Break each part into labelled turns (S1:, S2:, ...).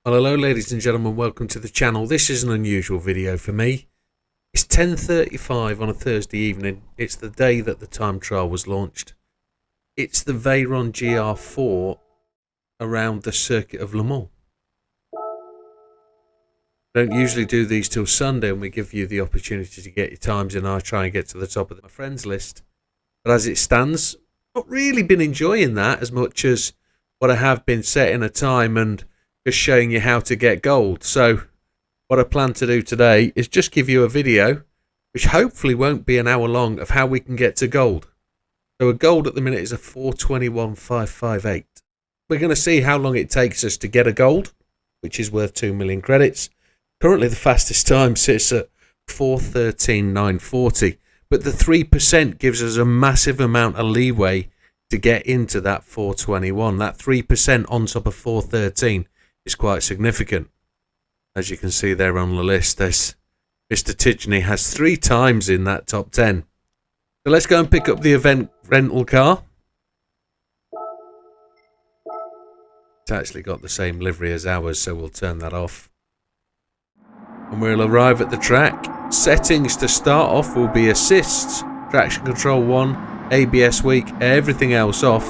S1: Well, hello ladies and gentlemen, welcome to the channel. This is an unusual video for me. It's 10:35 on a Thursday evening. It's the day that the time trial was launched. It's the Veyron GR4 around the circuit of Le Mans. Don't usually do these till Sunday and we give you the opportunity to get your times in. I try and get to the top of my friends list. But as it stands, not really been enjoying that as much as what I have been setting a time and just showing you how to get gold. So what I plan to do today is just give you a video, which hopefully won't be an hour long, of how we can get to gold. So a gold at the minute is a 421.558. We're going to see how long it takes us to get a gold, which is worth 2 million credits. Currently the fastest time sits at 413.940, but the 3% gives us a massive amount of leeway to get into that 421. That 3% on top of 413 is quite significant. As you can see there on the list, there's Mr. Tidgney has 3 times in that top 10. So let's go and pick up the event rental car. It's actually got the same livery as ours, so we'll turn that off. And we'll arrive at the track. Settings to start off will be assists, traction control 1, ABS weak, everything else off,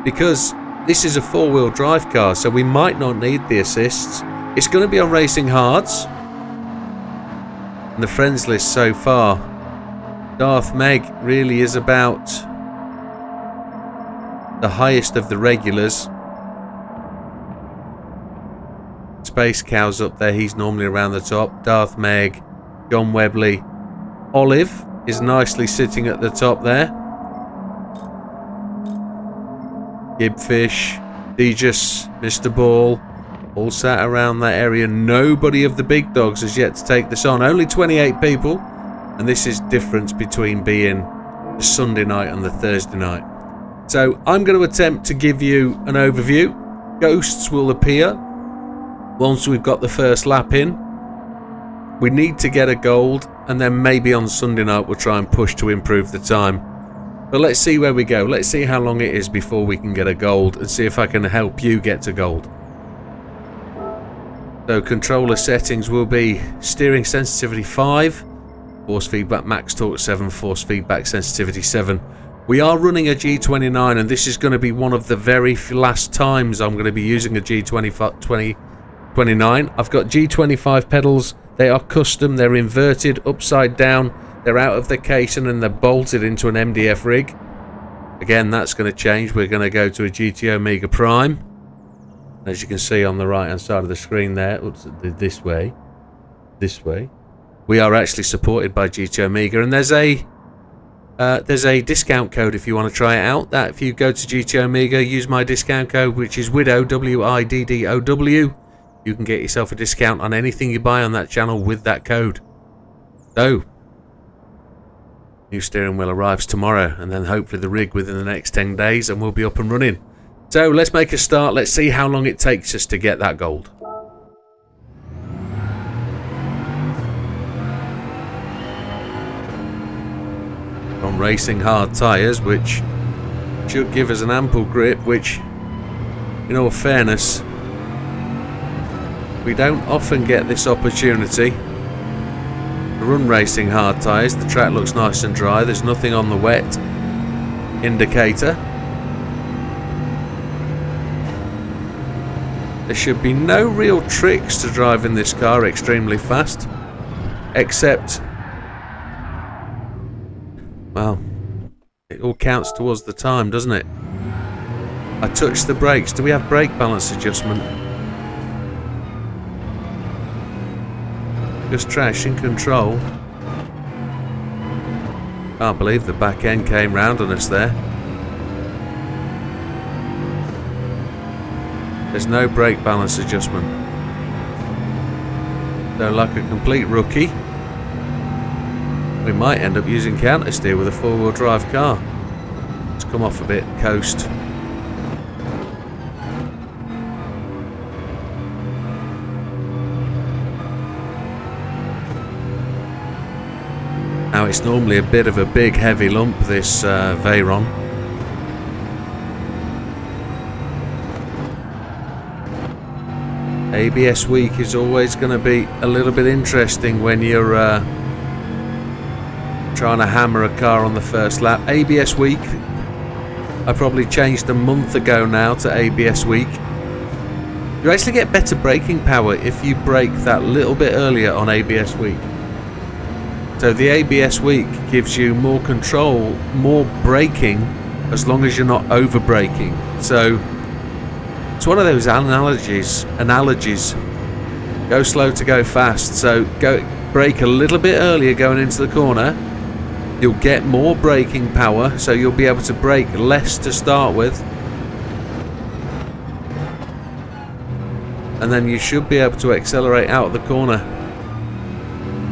S1: because this is a 4-wheel drive car, so we might not need the assists. It's going to be on racing hards. And the friends list so far, Darth Meg really is about the highest of the regulars. Space Cow's up there, he's normally around the top. Darth Meg, John Webley, Olive is nicely sitting at the top there. Gibfish, Dejas, Mr. Ball, all sat around that area. Nobody of the big dogs has yet to take this on. Only 28 people, and this is difference between being the Sunday night and the Thursday night. So I'm going to attempt to give you an overview. Ghosts will appear once we've got the first lap in. We need to get a gold, and then maybe on Sunday night we'll try and push to improve the time. But let's see where we go. Let's see how long it is before we can get a gold, and see if I can help you get to gold. So controller settings will be steering sensitivity 5, force feedback max torque 7, force feedback sensitivity 7. We are running a G29, and this is going to be one of the very last times I'm going to be using a G29. I've got G25 pedals. They are custom, they're inverted, upside down, they're out of the casing and they're bolted into an MDF rig. Again, that's going to change. We're going to go to a Widdowmaker Prime. As you can see on the right hand side of the screen there, this way, we are actually supported by Widdowmaker, and there's a discount code if you want to try it out. That if you go to Widdowmaker, use my discount code, which is Widdow, WIDDOW. You can get yourself a discount on anything you buy on that channel with that code. So, new steering wheel arrives tomorrow, and then hopefully the rig within the next 10 days, and we'll be up and running. So let's make a start. Let's see how long it takes us to get that gold. On racing hard tyres, which should give us an ample grip, which, in all fairness, we don't often get this opportunity to run racing hard tyres. The track looks nice and dry. There's nothing on the wet indicator. There should be no real tricks to driving this car extremely fast, except, well, it all counts towards the time, doesn't it? I touched the brakes. Do we have brake balance adjustment? Just traction control. Can't believe the back end came round on us there. There's no brake balance adjustment. So like a complete rookie, we might end up using counter steer with a 4-wheel drive car. Let's come off a bit, coast. Now it's normally a bit of a big heavy lump, this Veyron. ABS week is always going to be a little bit interesting when you're trying to hammer a car on the first lap. ABS week, I probably changed a month ago now to ABS week. You actually get better braking power if you brake that little bit earlier on ABS week. So the ABS week gives you more control, more braking, as long as you're not over braking. So it's one of those analogies. Go slow to go fast. So brake a little bit earlier going into the corner. You'll get more braking power, so you'll be able to brake less to start with. And then you should be able to accelerate out of the corner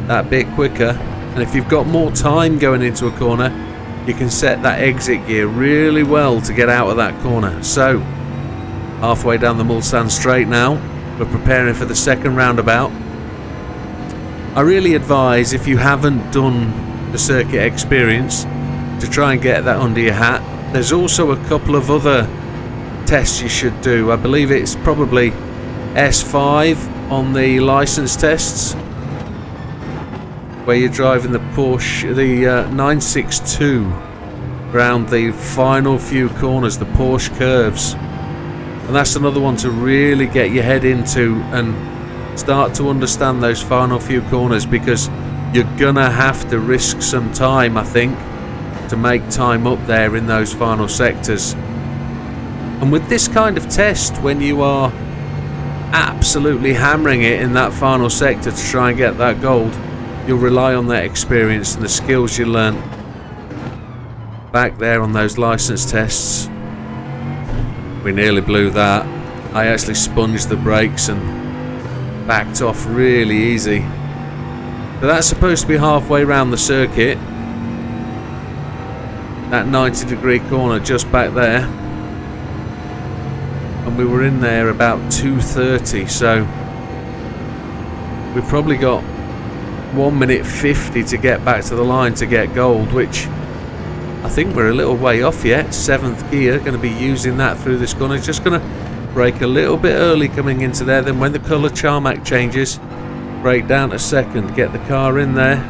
S1: that bit quicker. And if you've got more time going into a corner, you can set that exit gear really well to get out of that corner. So, halfway down the Mulsanne straight now, we're preparing for the second roundabout. I really advise, if you haven't done the circuit experience, to try and get that under your hat. There's also a couple of other tests you should do. I believe it's probably S5 on the license tests, where you're driving the Porsche, the 962, around the final few corners, the Porsche curves. And that's another one to really get your head into and start to understand those final few corners, because you're gonna have to risk some time, I think, to make time up there in those final sectors. And with this kind of test, when you are absolutely hammering it in that final sector to try and get that gold, you'll rely on that experience and the skills you learnt back there on those license tests. We nearly blew that. I actually sponged the brakes and backed off really easy. But that's supposed to be halfway around the circuit. That 90-degree corner just back there. And we were in there about 2:30, so we've probably got 1 minute 50 to get back to the line to get gold, which I think we're a little way off yet. 7th gear, going to be using that through this corner. Just going to brake a little bit early coming into there, then when the colour tarmac changes, brake down to 2nd, get the car in there.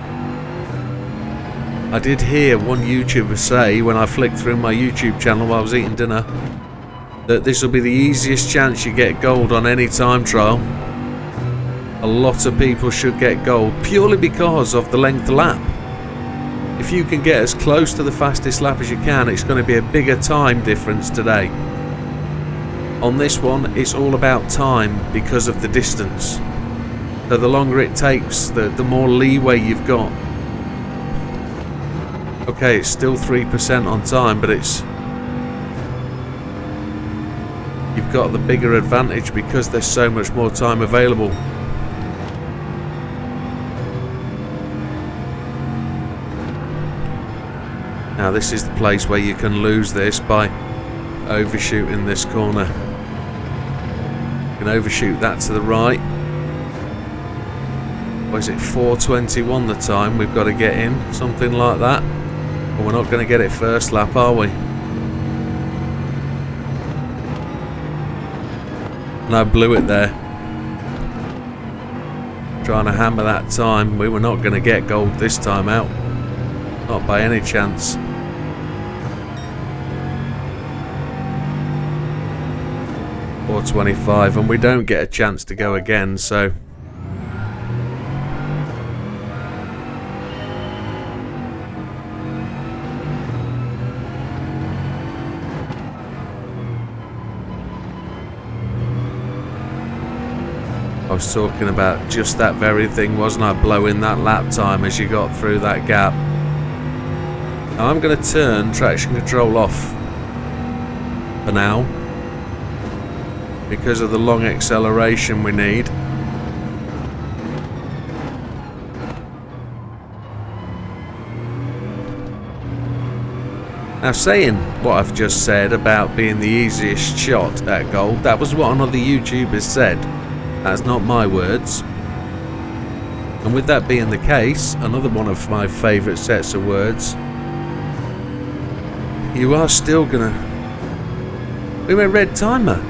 S1: I did hear one YouTuber say, when I flicked through my YouTube channel while I was eating dinner, that this will be the easiest chance you get gold on any time trial. A lot of people should get gold purely because of the length of lap. If you can get as close to the fastest lap as you can, it's going to be a bigger time difference today. On this one, it's all about time because of the distance. So the longer it takes, the more leeway you've got. Okay, it's still 3% on time, but you've got the bigger advantage because there's so much more time available. Now this is the place where you can lose this by overshooting this corner. You can overshoot that to the right. Or is it 4:21 the time we've got to get in? Something like that. But we're not going to get it first lap, are we? And I blew it there. Trying to hammer that time. We were not going to get gold this time out. Not by any chance. .425, and we don't get a chance to go again, so I was talking about just that very thing, wasn't I? Blowing that lap time as you got through that gap. Now I'm going to turn traction control off for now, because of the long acceleration we need. Now, saying what I've just said about being the easiest shot at gold, that was what another YouTuber said. That's not my words. And with that being the case, another one of my favourite sets of words, you are still gonna... We went red timer.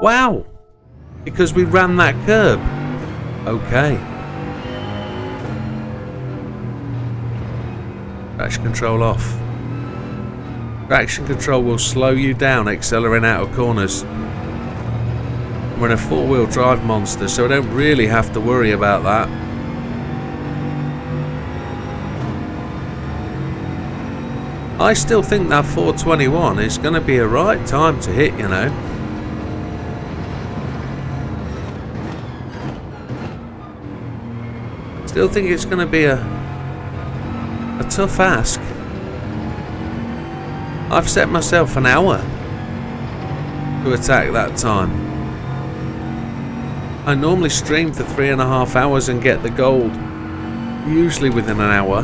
S1: Wow. Because we ran that curb. Okay. Traction control off. Traction control will slow you down accelerating out of corners. We're in a four-wheel drive monster, so I don't really have to worry about that. I still think that 421 is going to be a right time to hit, you know. Still think it's going to be a tough ask. I've set myself an hour to attack that time. I normally stream for 3.5 hours and get the gold, usually within an hour,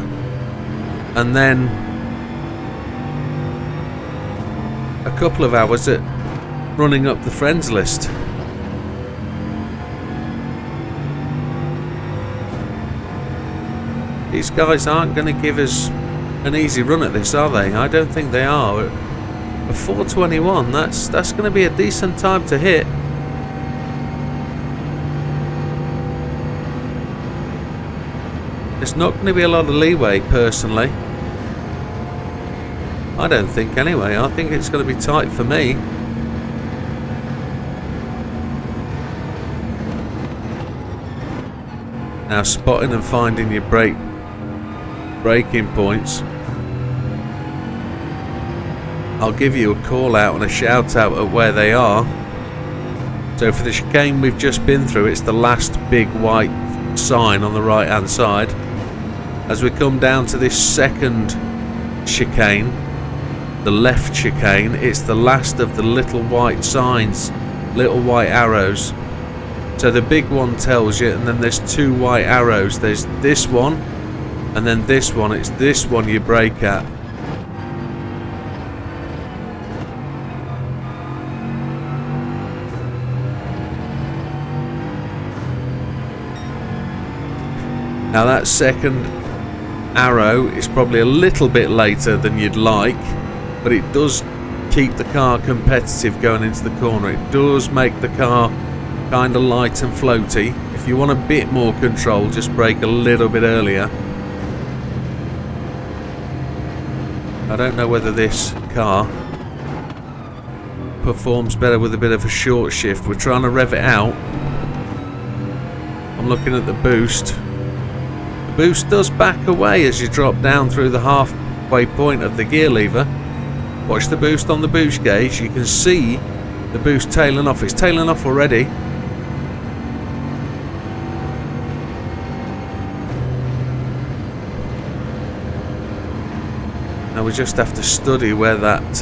S1: and then a couple of hours at running up the friends list. These guys aren't going to give us an easy run at this, are they? I don't think they are. A 421, that's going to be a decent time to hit. There's not going to be a lot of leeway, personally. I don't think, anyway. I think it's going to be tight for me. Now, spotting and finding your braking points. I'll give you a call out and a shout out at where they are. So for the chicane we've just been through, it's the last big white sign on the right hand side. As we come down to this second chicane, the left chicane, it's the last of the little white signs, little white arrows. So the big one tells you, and then there's two white arrows. There's this one and then this one. It's this one you brake at. Now that second arrow is probably a little bit later than you'd like, but it does keep the car competitive going into the corner. It does make the car kind of light and floaty. If you want a bit more control, just brake a little bit earlier. I don't know whether this car performs better with a bit of a short shift. We're trying to rev it out. I'm looking at the boost. The boost does back away as you drop down through the halfway point of the gear lever. Watch the boost on the boost gauge. You can see the boost tailing off. It's tailing off already. Now we just have to study where that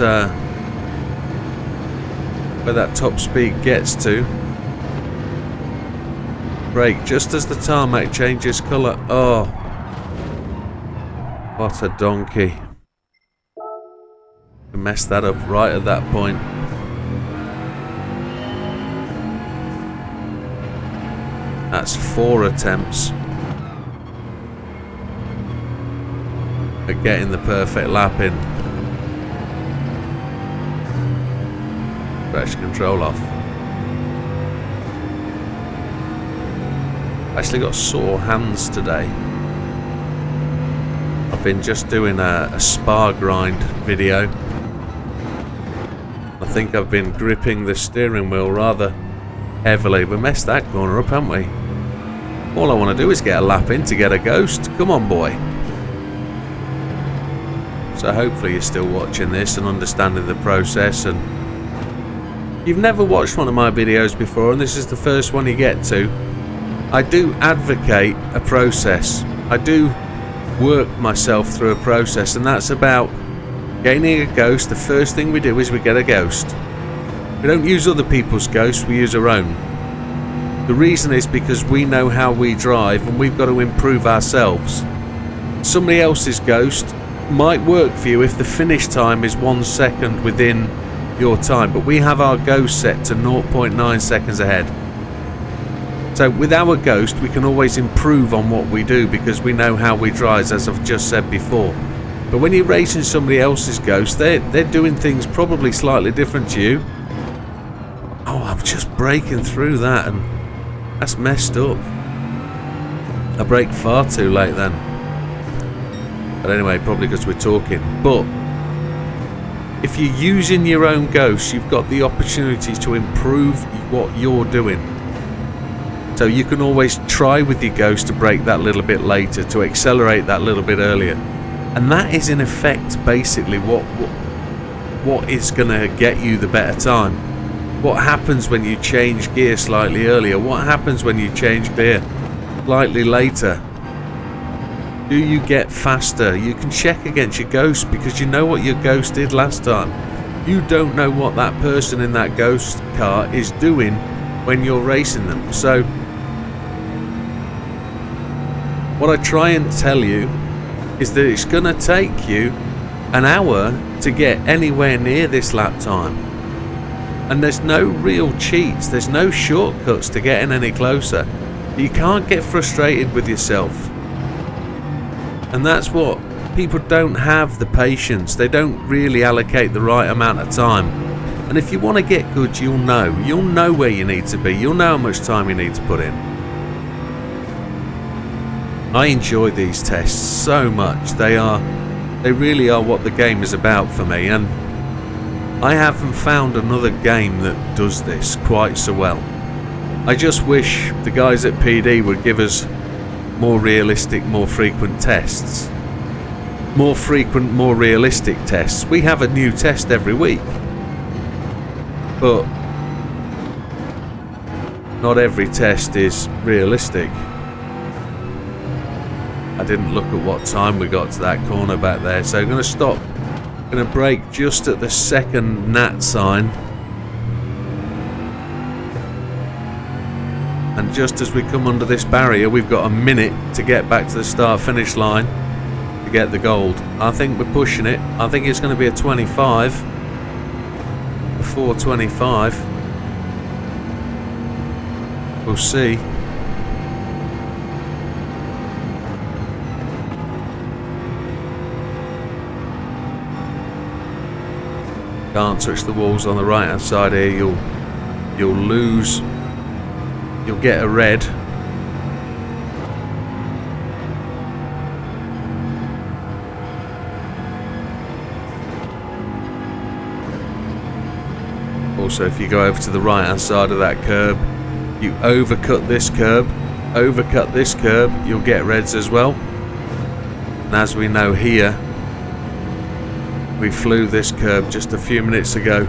S1: top speed gets to. Brake just as the tarmac changes colour. Oh, what a donkey. We messed that up right at that point. That's 4 attempts at getting the perfect lap in. Traction control off. Actually got sore hands today. I've been just doing a spar grind video. I think I've been gripping the steering wheel rather heavily. We messed that corner up, haven't we? All I want to do is get a lap in to get a ghost. Come on, boy. So hopefully you're still watching this and understanding the process, and you've never watched one of my videos before and this is the first one you get to. I do advocate a process. I do work myself through a process, and that's about gaining a ghost. The first thing we do is we get a ghost. We don't use other people's ghosts, we use our own. The reason is because we know how we drive and we've got to improve ourselves. Somebody else's ghost might work for you if the finish time is 1 second within your time, but we have our ghost set to 0.9 seconds ahead. So with our ghost we can always improve on what we do because we know how we drive, as I've just said before. But when you're racing somebody else's ghost, they're doing things probably slightly different to you. Oh, I'm just braking through that, and that's messed up. I braked far too late then. But anyway, probably because we're talking. But if you're using your own ghost, you've got the opportunity to improve what you're doing. So you can always try with your ghost to brake that little bit later, to accelerate that little bit earlier. And that is in effect basically what is going to get you the better time. What happens when you change gear slightly earlier? What happens when you change gear slightly later? Do you get faster? You can check against your ghost because you know what your ghost did last time. You don't know what that person in that ghost car is doing when you're racing them. So what I try and tell you is that it's going to take you an hour to get anywhere near this lap time. And there's no real cheats, there's no shortcuts to getting any closer. You can't get frustrated with yourself. And that's what people don't have, the patience. They don't really allocate the right amount of time. And if you want to get good, you'll know where you need to be. You'll know how much time you need to put in. I enjoy these tests so much. They really are what the game is about for me, and I haven't found another game that does this quite so well. I just wish the guys at PD would give us more realistic, more frequent tests. More frequent, more realistic tests. We have a new test every week. But not every test is realistic. I didn't look at what time we got to that corner back there, so I'm going to stop. I'm going to brake just at the second nat sign. And just as we come under this barrier, we've got a minute to get back to the start finish line to get the gold. I think we're pushing it. I think it's going to be a 25. A 4:25. We'll see. Can't touch the walls on the right hand side here. You'll lose. You'll get a red. Also, if you go over to the right hand side of that curb, you overcut this curb, you'll get reds as well. And as we know here, we flew this curb just a few minutes ago.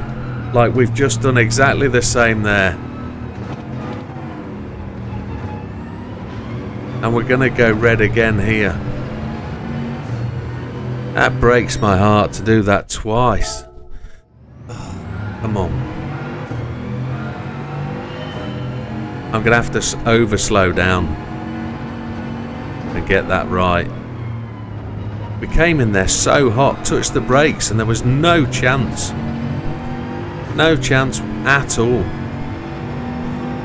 S1: Like, we've just done exactly the same there. And we're going to go red again here. That breaks my heart to do that twice. Come on. I'm going to have to over slow down and get that right. We came in there so hot, touched the brakes, and there was no chance. No chance at all.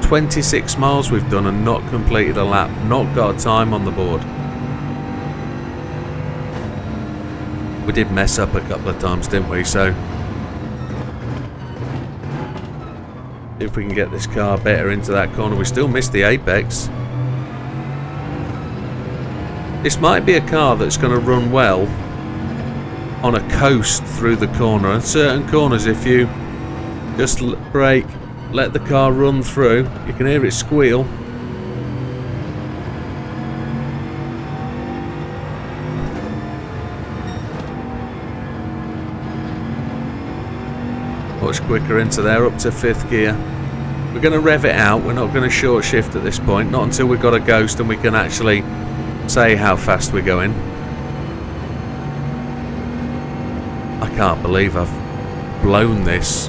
S1: 26 miles we've done and not completed a lap, not got a time on the board. We did mess up a couple of times, didn't we? So if we can get this car better into that corner. We still missed the apex. This might be a car that's going to run well on a coast through the corner. And certain corners, if you just brake, let the car run through, you can hear it squeal. Much quicker into there, up to 5th gear. We're going to rev it out. We're not going to short shift at this point, not until we've got a ghost and we can actually say how fast we're going. I can't believe I've blown this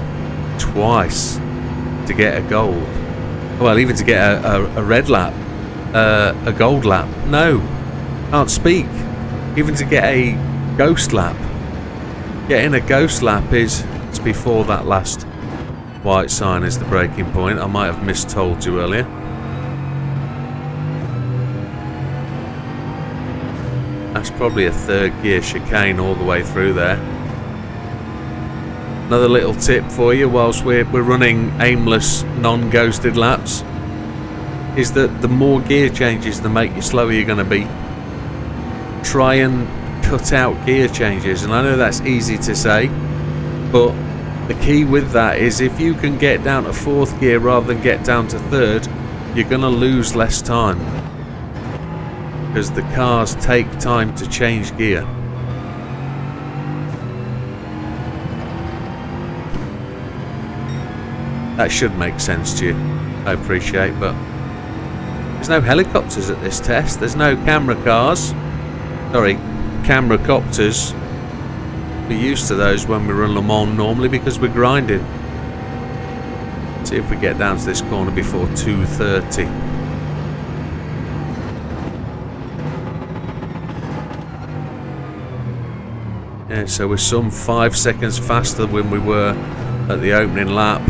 S1: twice to get a gold. Well, even to get a red lap, a gold lap. No, can't speak. Even to get a ghost lap. Getting a ghost lap is before that last white sign is the breaking point. I might have mistold you earlier. That's probably a 3rd gear chicane all the way through there. Another little tip for you whilst we're running aimless, non-ghosted laps is that the more gear changes that make you slower you're going to be. Try and cut out gear changes, and I know that's easy to say, but the key with that is if you can get down to 4th gear rather than get down to 3rd, you're going to lose less time because the cars take time to change gear. That should make sense to you, I appreciate, but there's no helicopters at this test, there's no camera cars, sorry, camera copters. We're used to those when we run Le Mans normally because we're grinding. Let's see if we get down to this corner before 2:30. Yeah, so we're some 5 seconds faster than we were at the opening lap.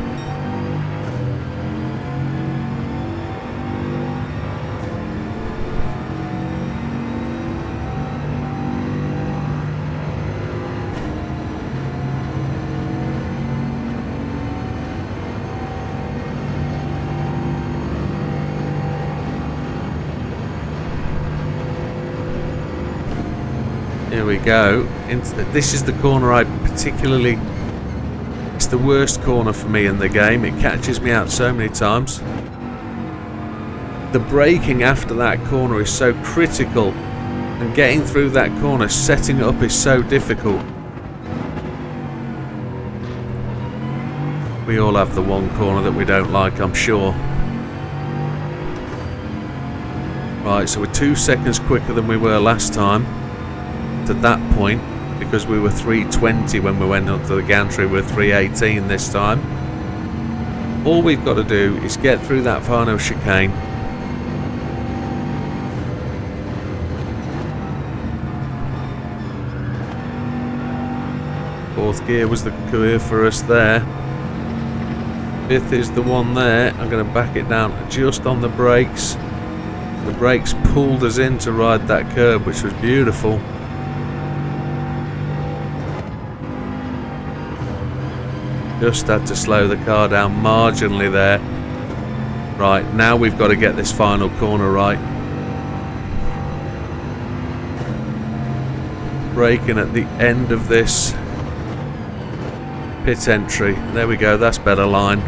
S1: Here we go. This is the corner I particularly... It's the worst corner for me in the game. It catches me out so many times. The braking after that corner is so critical, and getting through that corner, setting it up is so difficult. We all have the one corner that we don't like, I'm sure. Right, so we're 2 seconds quicker than we were last time. To that point, because we were 3:20 when we went up to the gantry, we're 3:18 this time. All we've got to do is get through that final chicane. Fourth gear was the curve for us there. Fifth is the one there. I'm going to back it down just on the brakes. The brakes pulled us in to ride that curb, which was beautiful. Just had to slow the car down marginally there. Right, now we've got to get this final corner right. Braking at the end of this pit entry. There we go, that's better line.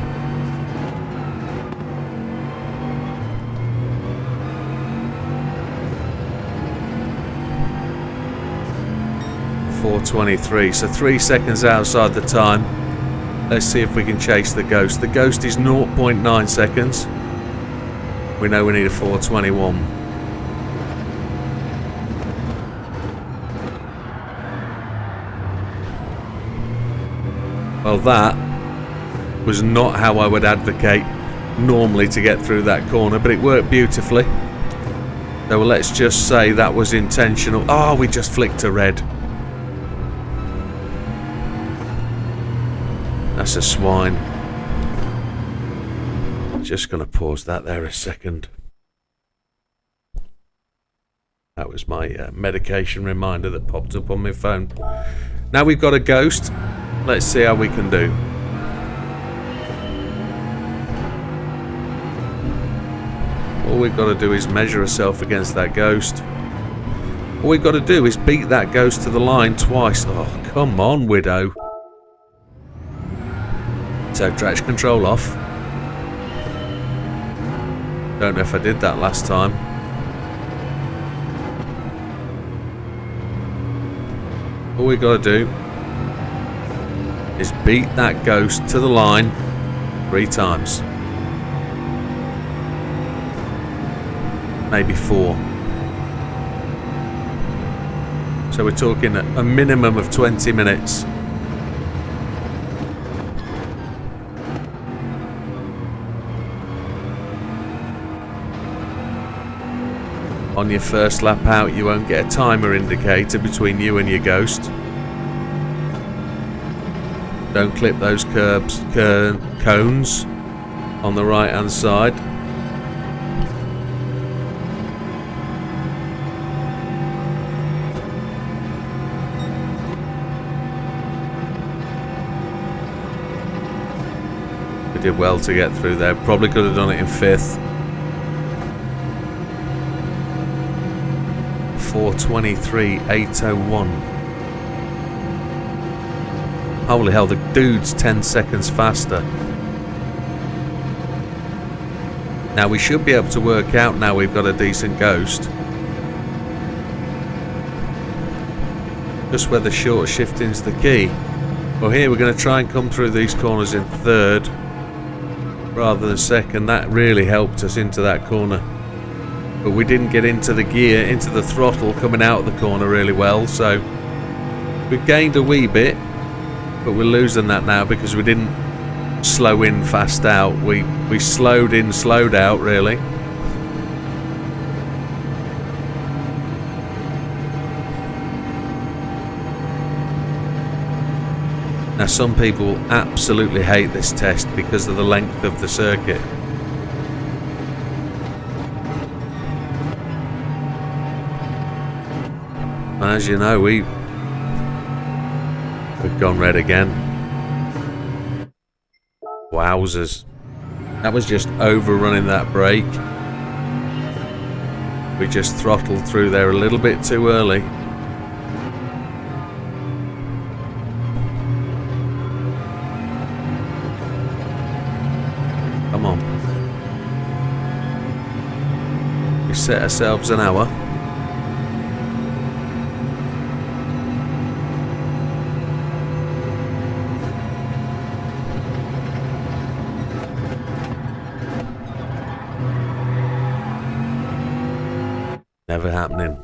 S1: .423, so 3 seconds outside the time. Let's see if we can chase the Ghost. The Ghost is 0.9 seconds. We know we need a 421. Well, that was not how I would advocate normally to get through that corner, but it worked beautifully. So let's just say that was intentional. Oh, we just flicked a red. That's a swine. Just going to pause that there a second. That was my medication reminder that popped up on my phone. Now we've got a Ghost. Let's see how we can do. All we've got to do is measure ourselves against that Ghost. All we've got to do is beat that Ghost to the line twice. Oh, come on, Widow. So traction control off. Don't know if I did that last time. All we got to do is beat that Ghost to the line 3 times. Maybe 4. So we're talking a minimum of 20 minutes. On your first lap out, you won't get a timer indicator between you and your Ghost. Don't clip those cones on the right hand side. did well to get through there. Probably could have done it in 5th. 4:23.801. Holy hell, the dude's 10 seconds faster. Now we should be able to work out now we've got a decent ghost. Just where the short shifting's the key. Well, here we're going to try and come through these corners in 3rd rather than 2nd. That really helped us into that corner. But we didn't get into the gear, into the throttle coming out of the corner really well. So we've gained a wee bit, but we're losing that now because we didn't slow in, fast out. We slowed in, slowed out really. Now some people absolutely hate this test because of the length of the circuit. As you know, we've gone red again. Wowzers. That was just overrunning that brake. We just throttled through there a little bit too early. Come on. We set ourselves an hour. Never happening.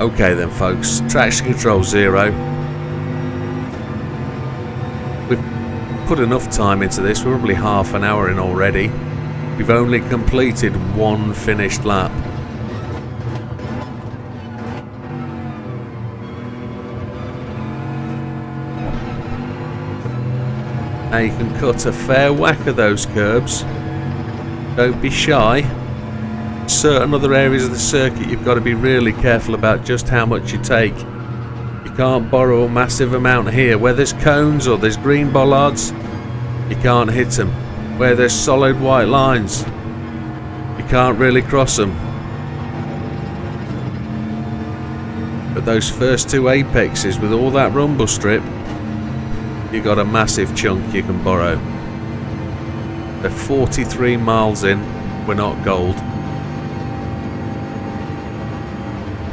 S1: Okay then folks, traction control 0. We've put enough time into this, we're probably half an hour in already. We've only completed 1 finished lap. Now you can cut a fair whack of those curbs. Don't be shy. Certain other areas of the circuit you've got to be really careful about just how much you take. You can't borrow a massive amount here. Where there's cones or there's green bollards, you can't hit them. Where there's solid white lines, you can't really cross them. But those first 2 apexes with all that rumble strip, you got a massive chunk you can borrow. They're 43 miles in, we're not gold.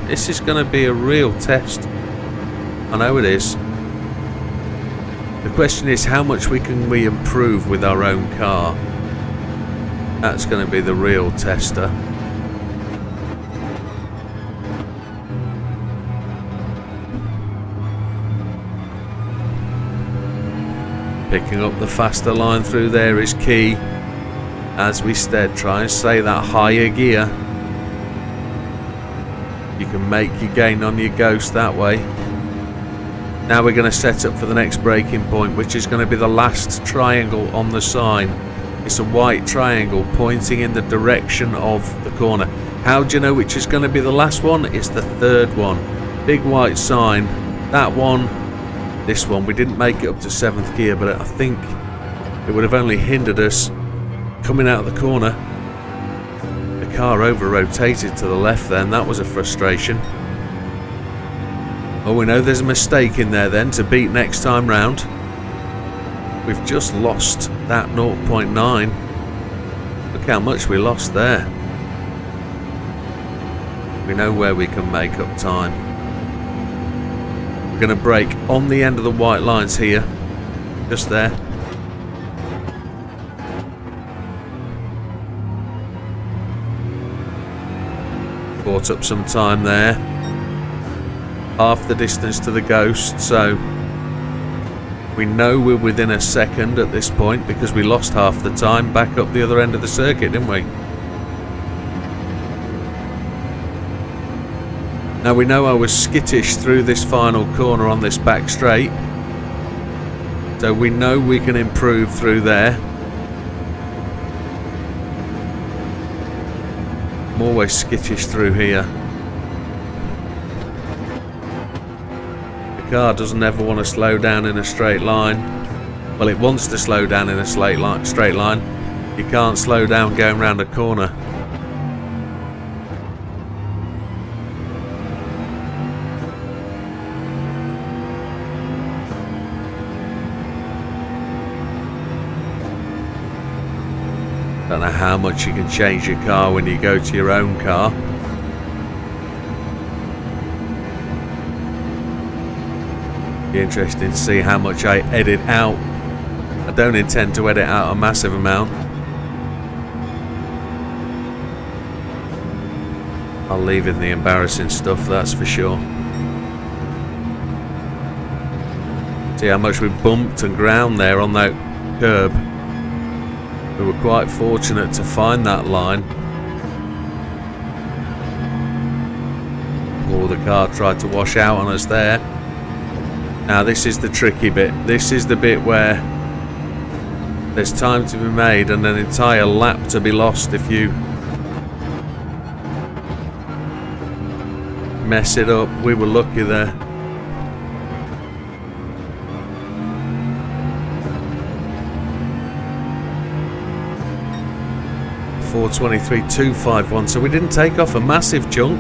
S1: This is going to be a real test. I know it is. The question is how much we improve with our own car. That's going to be the real tester. Picking up the faster line through there is key. As we try and stay that higher gear. You can make your gain on your ghost that way. Now we're going to set up for the next braking point, which is going to be the last triangle on the sign. It's a white triangle pointing in the direction of the corner. How do you know which is going to be the last one? It's the 3rd one. Big white sign. That one. This one. We didn't make it up to 7th gear, but I think it would have only hindered us coming out of the corner. The car over-rotated to the left then. That was a frustration. Oh, we know there's a mistake in there then to beat next time round. We've just lost that 0.9. Look how much we lost there. We know where we can make up time. We're going to brake on the end of the white lines here. Just there. Brought up some time there. Half the distance to the ghost, so we know we're within a second at this point because we lost half the time back up the other end of the circuit, didn't we? Now we know I was skittish through this final corner on this back straight, So we know we can improve through there. I'm always skittish through here. The car doesn't ever want to slow down in a straight line. Well, it wants to slow down in a straight line. You can't slow down going round a corner. Don't know how much you can change your car when you go to your own car. Be interesting to see how much I edit out. I don't intend to edit out a massive amount. I'll leave in the embarrassing stuff, that's for sure. See how much we bumped and ground there on that curb. We were quite fortunate to find that line. Oh, the car tried to wash out on us there. Now this is the tricky bit. This is the bit where there's time to be made and an entire lap to be lost if you mess it up. We were lucky there. .423.251, so we didn't take off a massive chunk.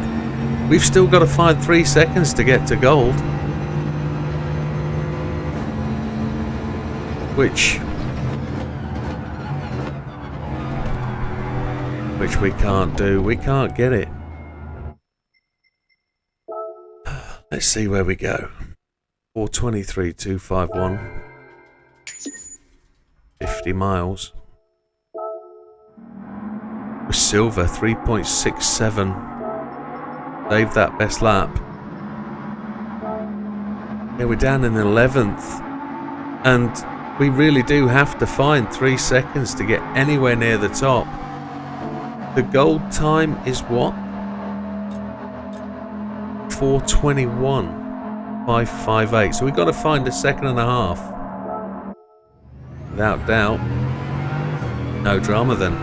S1: We've still got to find 3 seconds to get to gold, which we can't do. We can't get it. Let's see where we go. 423.251. 50 miles. Silver 3.67. Save that best lap. Yeah, we're down in 11th, and we really do have to find 3 seconds to get anywhere near the top. The gold time is what? 4:21.558. So we've got to find a second and a half. Without doubt. No drama then.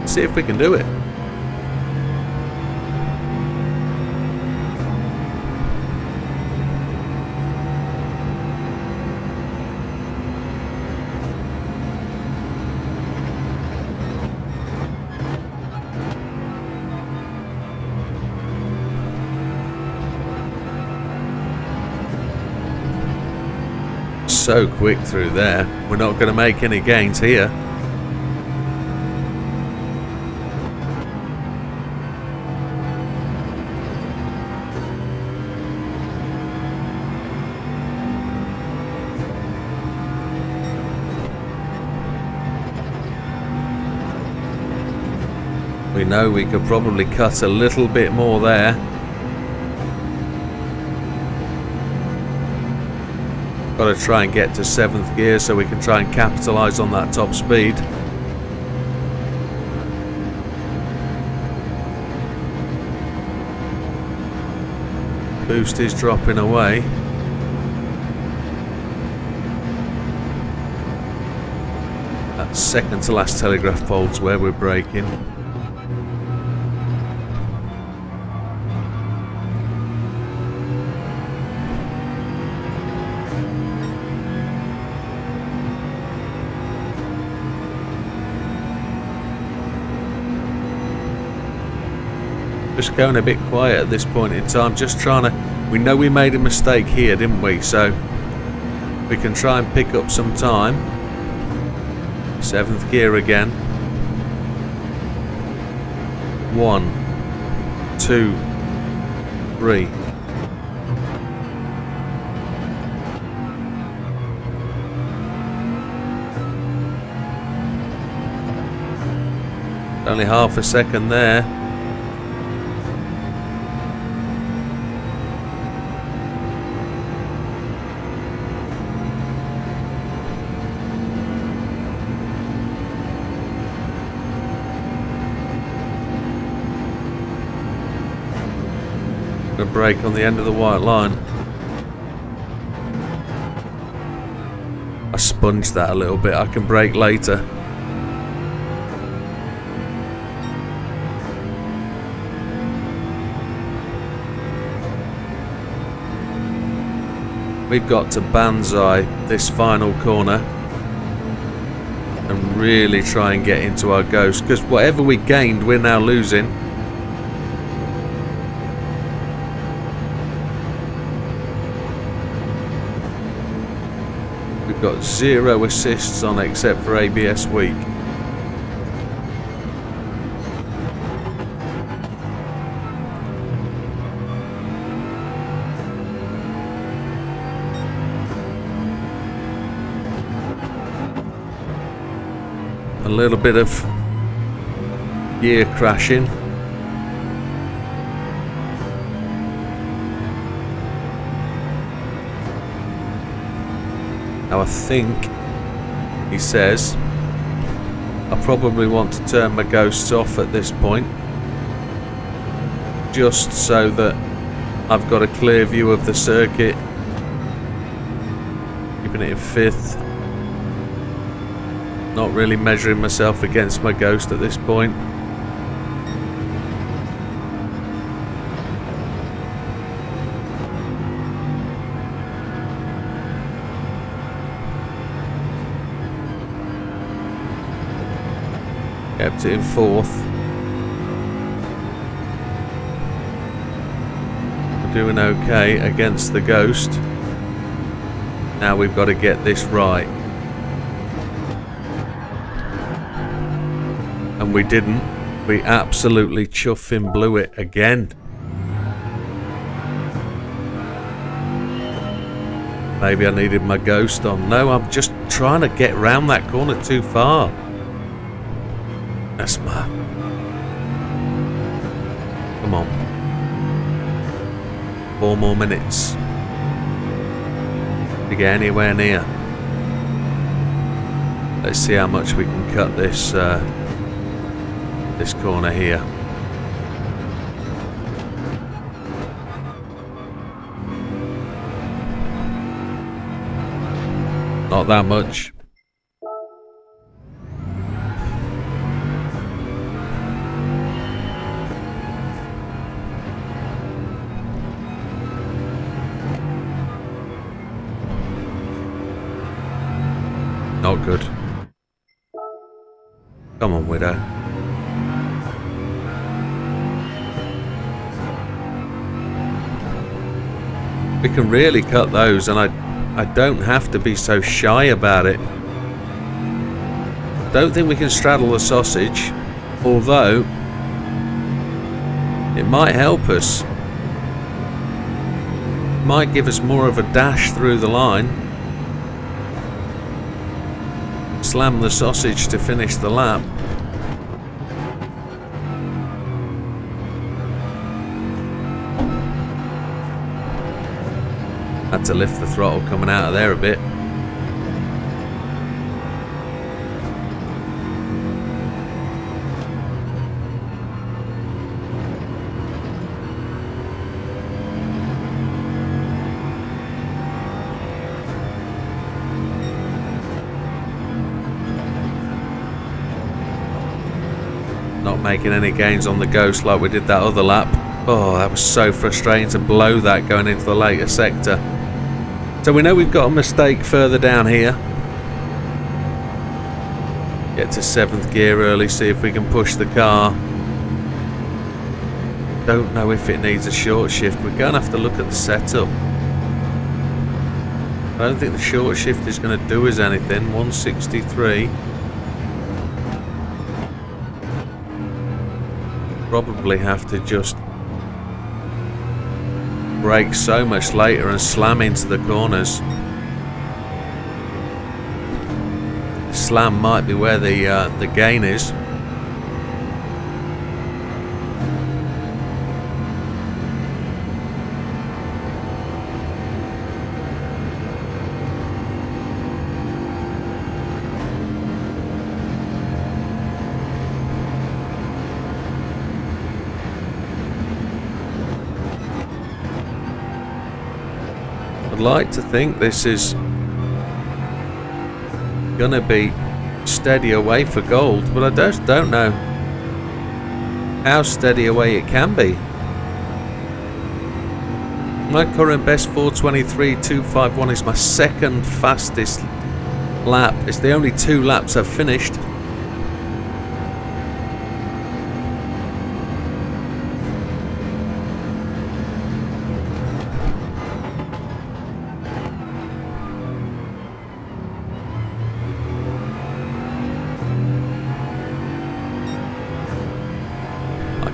S1: See if we can do it. So quick through there. We're not going to make any gains here. We know we could probably cut a little bit more there. Got to try and get to 7th gear so we can try and capitalise on that top speed. Boost is dropping away. That second to last telegraph pole's where we're braking. Just going a bit quiet at this point in time, just trying to, we know we made a mistake here, didn't we? So we can try and pick up some time. 7th gear again. 1, 2, 3. Only half a second there. going to brake on the end of the white line. I sponged that a little bit. I can brake later. We've got to banzai this final corner and really try and get into our ghost, because whatever we gained, we're now losing. We've got 0 assists on except for ABS weak. A little bit of gear crashing. Now I think he says I probably want to turn my ghosts off at this point, just so that I've got a clear view of the circuit, keeping it in 5th. Not really measuring myself against my ghost at this point. Kept it in 4th. We're doing okay against the ghost. Now we've got to get this right. And we didn't. We absolutely chuffing blew it again. Maybe I needed my ghost on. No, I'm just trying to get round that corner too far. That's my... Come on. 4 more minutes to get anywhere near. Let's see how much we can cut this this corner here. Not that much. Not good. Come on, Widow. We can really cut those, and I don't have to be so shy about it. Don't think we can straddle the sausage, although it might help us. Might give us more of a dash through the line. Slam the sausage to finish the lap. Had to lift the throttle coming out of there a bit. Not making any gains on the ghost like we did that other lap. Oh, that was so frustrating to blow that going into the later sector. So we know we've got a mistake further down here. Get to 7th gear early, see if we can push the car. Don't know if it needs a short shift. We're going to have to look at the setup. I don't think the short shift is going to do us anything. 163. Probably have to just brake so much later and slam into the corners. Slam might be where the gain is. like to think this is gonna be steady away for gold, but I just don't know how steady away it can be. My current best 4:23.251 is my second fastest lap. It's the only 2 laps I've finished.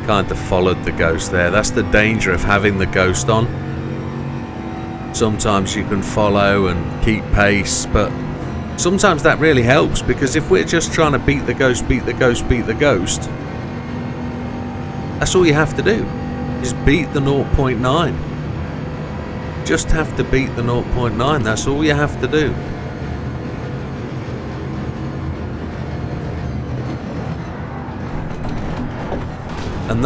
S1: Kind of followed the ghost there. That's the danger of having the ghost on. Sometimes you can follow and keep pace, but sometimes that really helps, because if we're just trying to beat the ghost, that's all you have to do, is beat the 0.9. Just have to beat the 0.9. That's all you have to do. And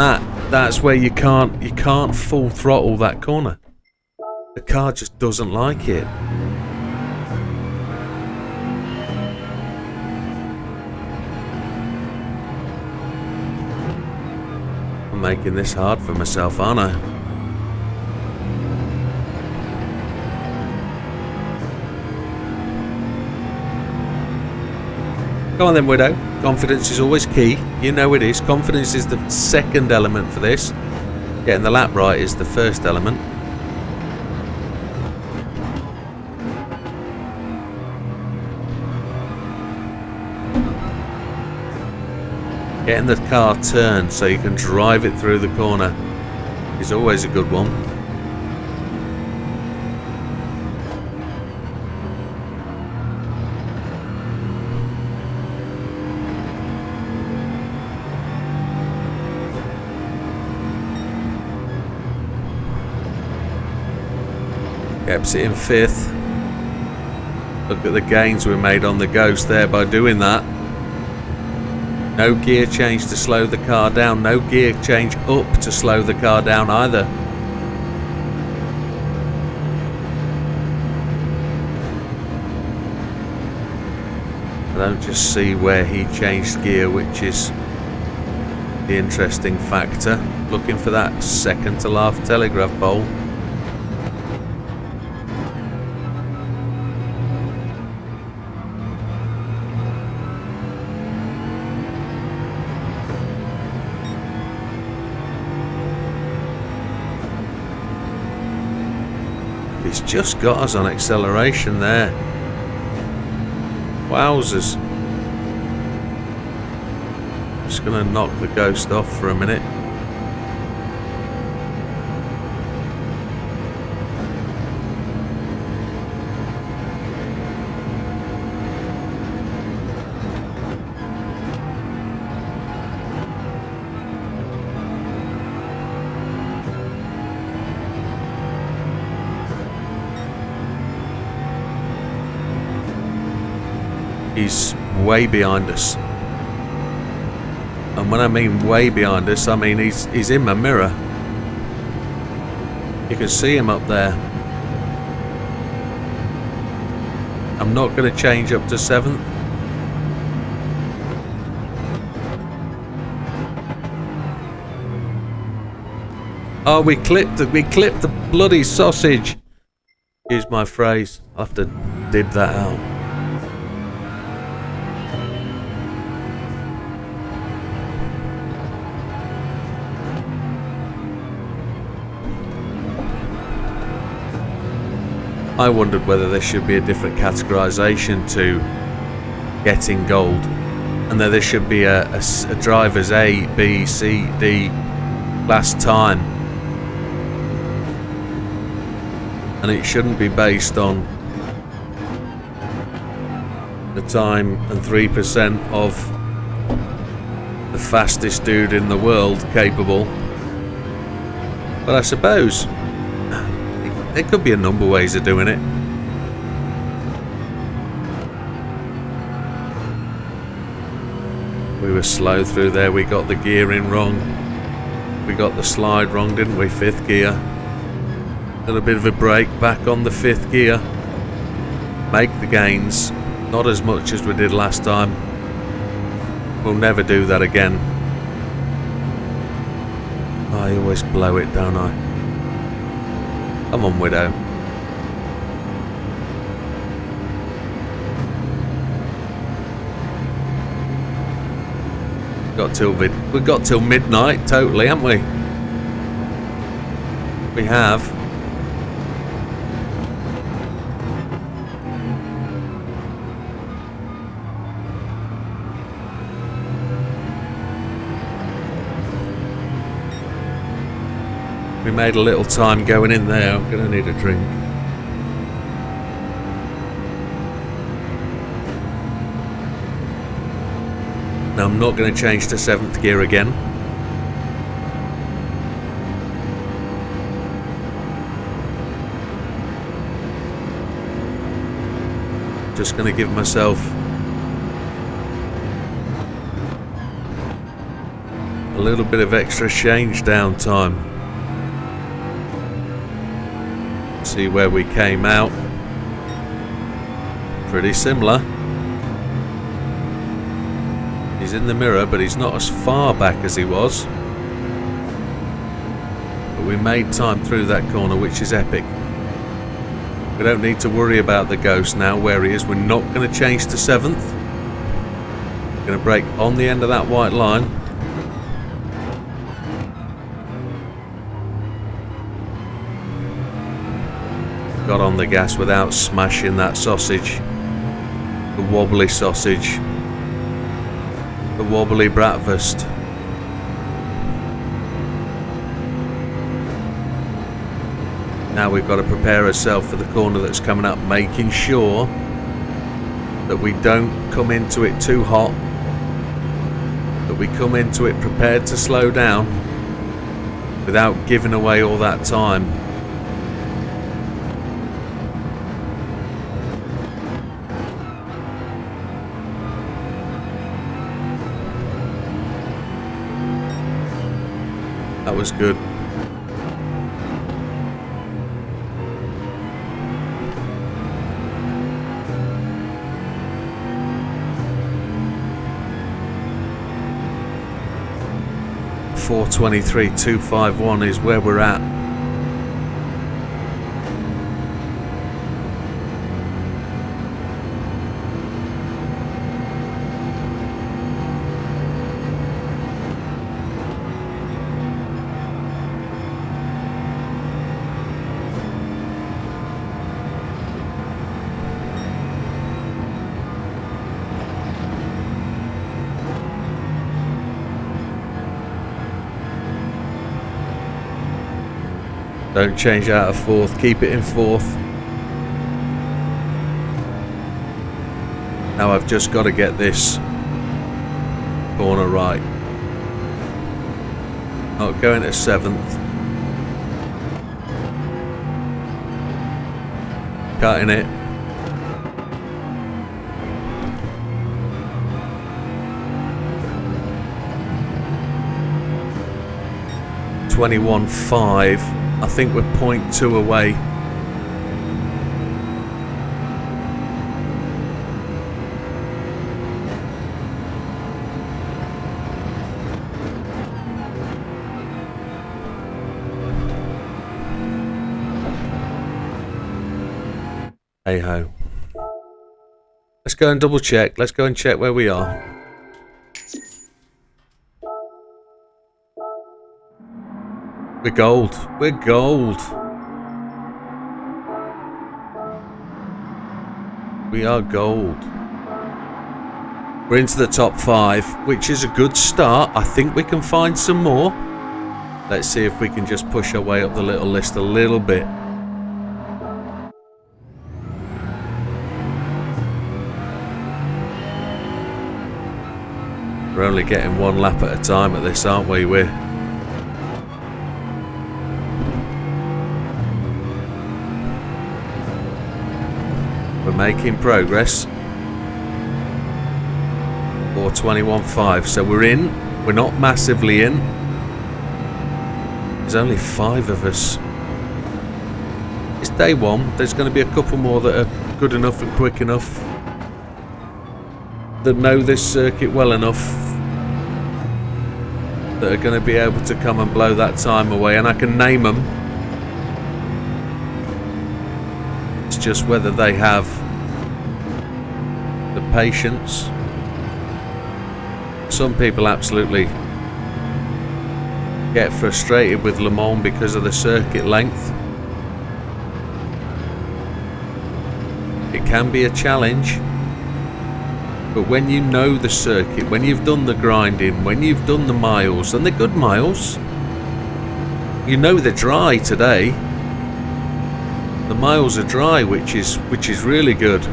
S1: that's where you can't full throttle that corner. The car just doesn't like it. I'm making this hard for myself, aren't I? Come on then, Widow. Confidence is always key. You know it is. Confidence is the second element for this. Getting the lap right is the first element. Getting the car turned so you can drive it through the corner is always a good one. Kept it in 5th. Look at the gains we made on the Ghost there by doing that. No gear change to slow the car down. No gear change up to slow the car down either. I don't just see where he changed gear, which is the interesting factor. Looking for that second to last telegraph pole. He's just got us on acceleration there. Wowzers. Just gonna knock the Ghost off for a minute. He's way behind us. And when I mean way behind us, I mean he's in my mirror. You can see him up there. I'm not going to change up to 7th. Oh, we clipped the bloody sausage. Use my phrase. I'll have to dib that out. I wondered whether there should be a different categorization to getting gold, and that there should be a driver's A, B, C, D class time, and it shouldn't be based on the time and 3% of the fastest dude in the world capable. But I suppose there could be a number of ways of doing it. We were slow through there. We got the gearing wrong. We got the slide wrong, didn't we? 5th gear. Little bit of a break, back on the 5th gear. Make the gains. Not as much as we did last time. We'll never do that again. I always blow it, don't I? Come on, Widow. We've got till midnight, totally, haven't we? We have. We made a little time going in there. I'm gonna need a drink. Now I'm not going to change to 7th gear again. Just going to give myself a little bit of extra change down time. See where we came out. Pretty similar. He's in the mirror, but he's not as far back as he was. But we made time through that corner, which is epic. We don't need to worry about the ghost now, where he is. We're not going to change to 7th. We're going to brake on the end of that white line. Got on the gas without smashing that sausage. The wobbly sausage. The wobbly bratwurst. Now we've got to prepare ourselves for the corner that's coming up, making sure that we don't come into it too hot, that we come into it prepared to slow down without giving away all that time. That was good. .423.251 is where we're at. Don't change out of 4th, keep it in 4th. Now I've just got to get this corner right. Not going to 7th. Cutting it. .21.5. I think we're 0.2 away. Hey ho. Let's go and double check. Let's go and check where we are. We're gold. We're gold. We are gold. We're into the top 5, which is a good start. I think we can find some more. Let's see if we can just push our way up the little list a little bit. We're only getting one lap at a time at this, aren't we? We're making progress. 4:21.5. So we're in. We're not massively in. There's only 5 of us. just day one. There's going to be a couple more that are good enough and quick enough, that know this circuit well enough, that are going to be able to come and blow that time away, and I can name them. It's just whether they have the patience. Some people absolutely get frustrated with Le Mans because of the circuit length. It can be a challenge, but when you know the circuit, when you've done the grinding, when you've done the miles, and the good miles, you know they're dry today. The miles are dry, which is really good.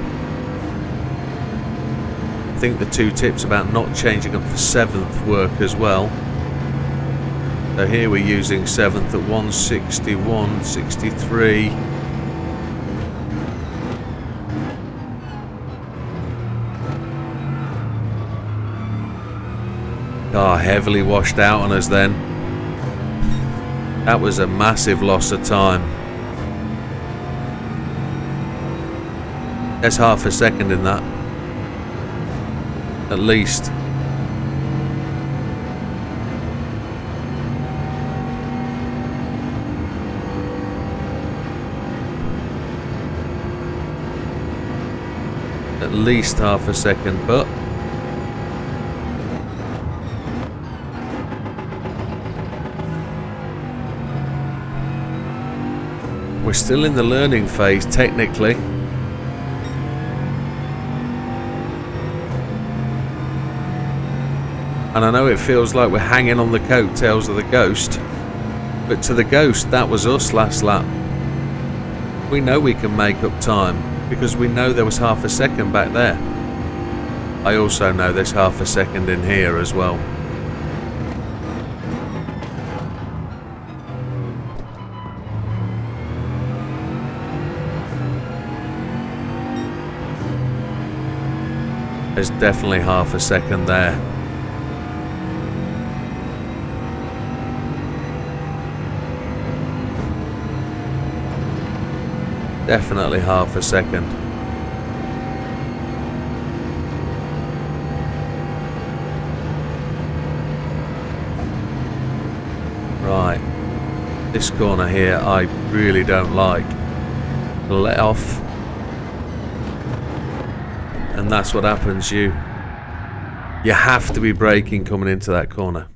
S1: I think the 2 tips about not changing up for 7th work as well. So here we're using 7th at 161.63. Oh, heavily washed out on us then. That was a massive loss of time. There's half a second in that, at least. At least half a second, but we're still in the learning phase, technically. And I know it feels like we're hanging on the coattails of the Ghost, but to the Ghost, that was us last lap. We know we can make up time, because we know there was half a second back there. I also know there's half a second in here as well. There's definitely half a second there. Definitely half a second. Right. This corner here I really don't like. Let off. And that's what happens. You have to be braking coming into that corner.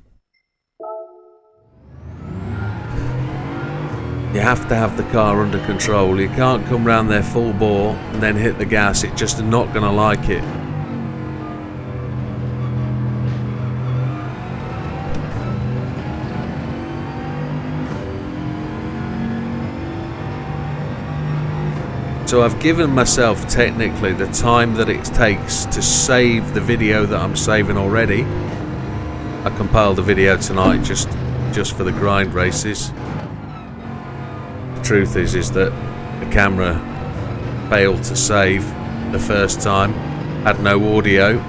S1: You have to have the car under control. You can't come round there full bore and then hit the gas. It's just not going to like it. So I've given myself technically the time that it takes to save the video that I'm saving already. I compiled the video tonight just for the grind races. The truth is that the camera failed to save the first time, had no audio.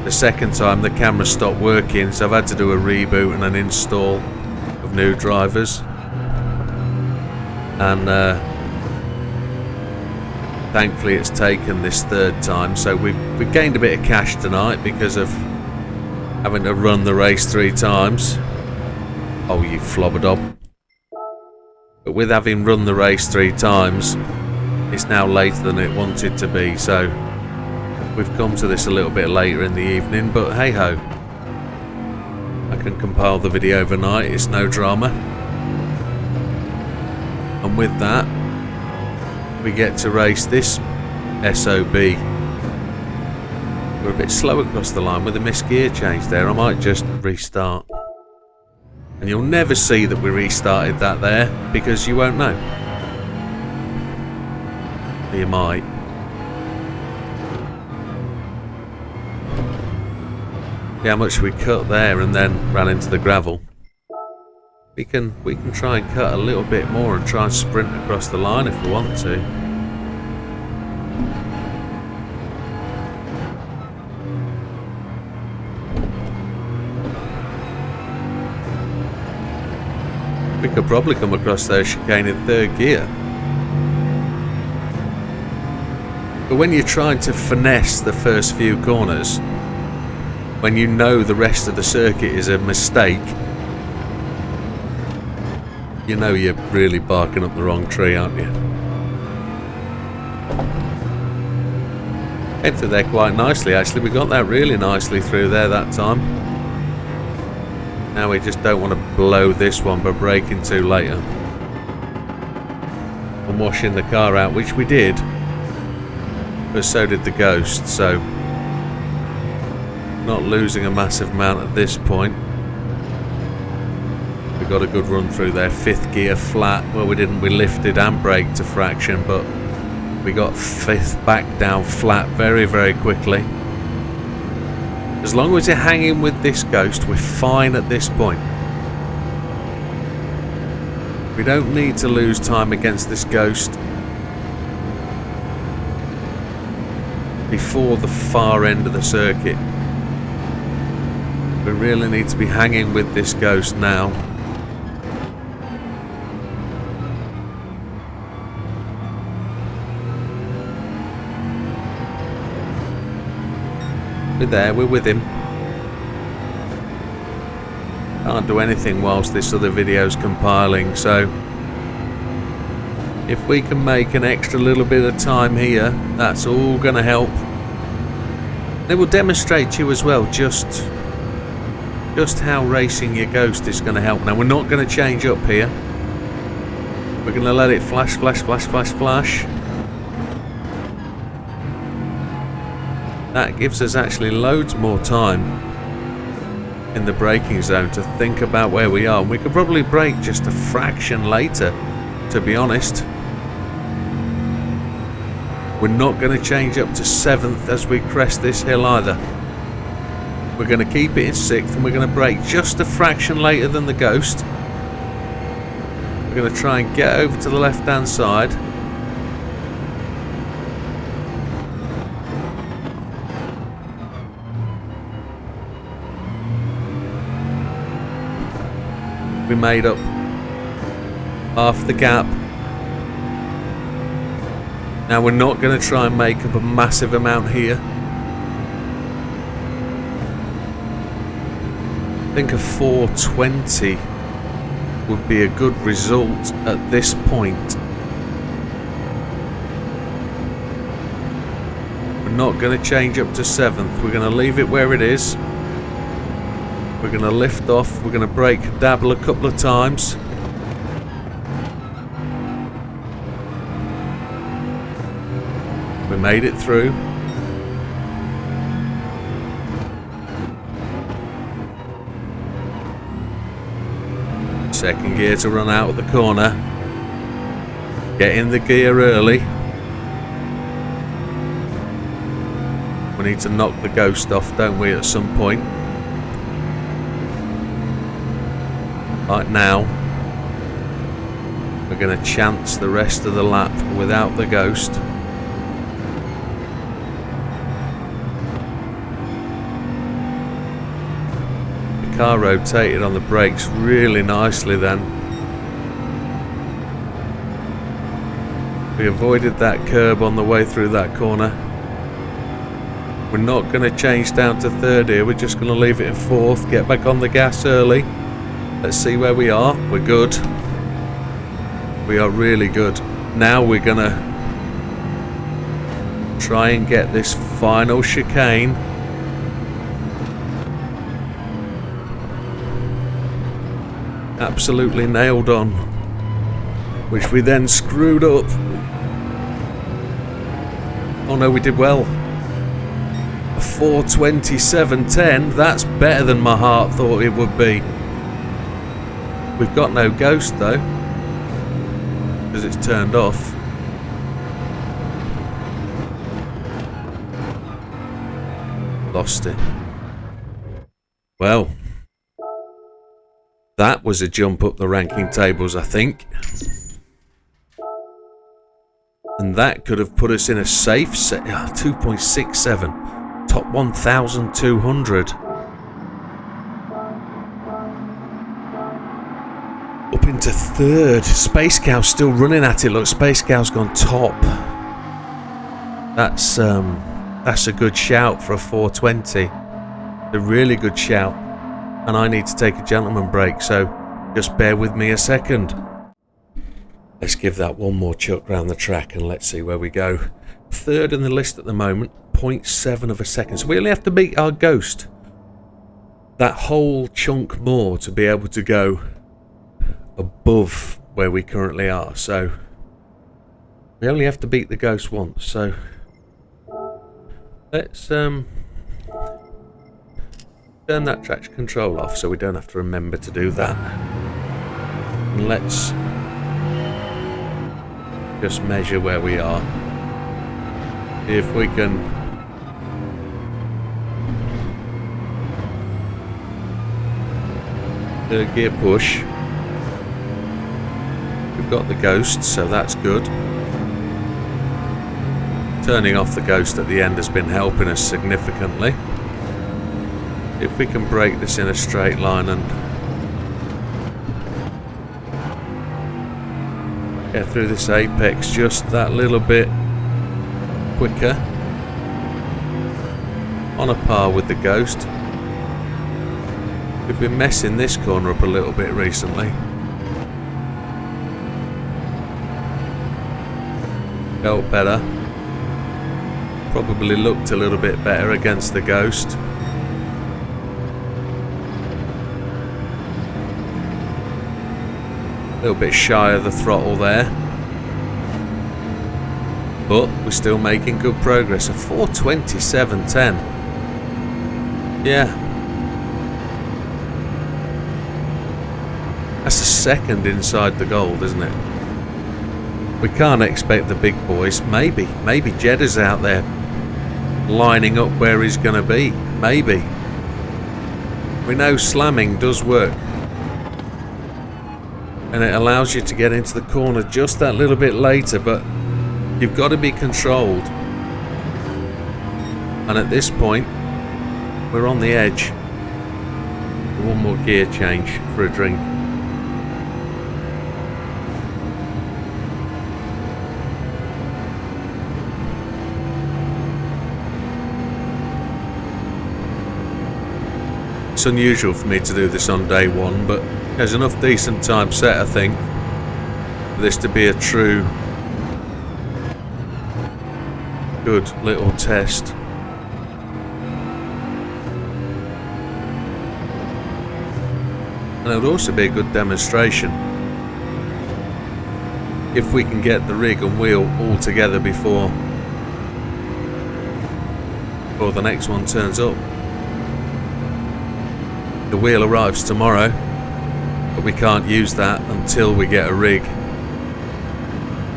S1: The second time the camera stopped working, so I've had to do a reboot and an install of new drivers. And thankfully it's taken this third time, so we've gained a bit of cash tonight because of having to run the race 3 times. Oh, you flobberdob. But with having run the race 3 times, it's now later than it wanted to be, so we've come to this a little bit later in the evening, but hey ho. I can compile the video overnight, it's no drama. And with that, we get to race this SOB. We're a bit slow across the line with a missed gear change there. I might just restart. And you'll never see that we restarted that there because you won't know. You might. See how much we cut there and then ran into the gravel. We can try and cut a little bit more and try and sprint across the line if we want to. We could probably come across their chicane in 3rd gear. But when you're trying to finesse the first few corners, when you know the rest of the circuit is a mistake, you know you're really barking up the wrong tree, aren't you? Came through there quite nicely, actually. We got that really nicely through there that time. Now we just don't want to blow this one by braking too later and washing the car out, which we did, but so did the Ghost, so not losing a massive amount at this point. We got a good run through there. 5th gear flat. Well, we didn't. We lifted and braked to fraction, but we got 5th back down flat very, very quickly. As long as you're hanging with this Ghost, we're fine at this point. We don't need to lose time against this Ghost before the far end of the circuit. We really need to be hanging with this Ghost now. We're there, we're with him. Can't do anything whilst this other video's compiling, so if we can make an extra little bit of time here, that's all going to help. It will demonstrate to you as well just how racing your Ghost is going to help. Now, we're not going to change up here. We're going to let it flash, flash, flash, flash, flash. That gives us actually loads more time in the braking zone to think about where we are. And we could probably brake just a fraction later, to be honest. We're not going to change up to 7th as we crest this hill either. We're going to keep it in 6th and we're going to brake just a fraction later than the Ghost. We're going to try and get over to the left hand side. We made up half the gap. Now we're not going to try and make up a massive amount here. I think a 420 would be a good result at this point. We're not going to change up to 7th. We're going to leave it where it is. We're going to lift off. We're going to brake dabble a couple of times. We made it through. Second gear to run out of the corner. Get in the gear early. We need to knock the Ghost off, don't we, at some point? Right now, we're going to chance the rest of the lap without the Ghost. The car rotated on the brakes really nicely then. We avoided that curb on the way through that corner. We're not going to change down to 3rd here, we're just going to leave it in 4th, get back on the gas early. Let's see where we are. We're good. We are really good. Now we're gonna try and get this final chicane. Absolutely nailed on. Which we then screwed up. Oh no, we did well. A 4:27.10. That's better than my heart thought it would be. We've got no Ghost though, because it's turned off. Lost it. Well, that was a jump up the ranking tables, I think. And that could have put us in a safe set. 2.67. Top 1,200. Up into 3rd. Space Cow's still running at it. Look, Space Cow's gone top. That's a good shout for a 420. A really good shout. And I need to take a gentleman break, so just bear with me a second. Let's give that one more chuck round the track and let's see where we go. Third in the list at the moment, 0.7 of a second. So we only have to beat our Ghost that whole chunk more to be able to go above where we currently are. So we only have to beat the Ghost once. So let's turn that traction control off so we don't have to remember to do that. And let's just measure where we are. See if we can third gear push. We've got the Ghost, so that's good. Turning off the Ghost at the end has been helping us significantly. If we can break this in a straight line and get through this apex just that little bit quicker, on a par with the Ghost. We've been messing this corner up a little bit recently. Felt better. Probably looked a little bit better against the Ghost. A little bit shy of the throttle there. But we're still making good progress. A 427.10. Yeah. That's a second inside the gold, isn't it? We can't expect the big boys. Maybe Jeddah's out there lining up where he's going to be. Maybe. We know slamming does work. And it allows you to get into the corner just that little bit later, but you've got to be controlled. And at this point, we're on the edge. One more gear change for a drink. It's unusual for me to do this on day one, but there's enough decent time set, I think, for this to be a true good little test. And it would also be a good demonstration if we can get the rig and wheel all together before the next one turns up. The wheel arrives tomorrow, but we can't use that until we get a rig.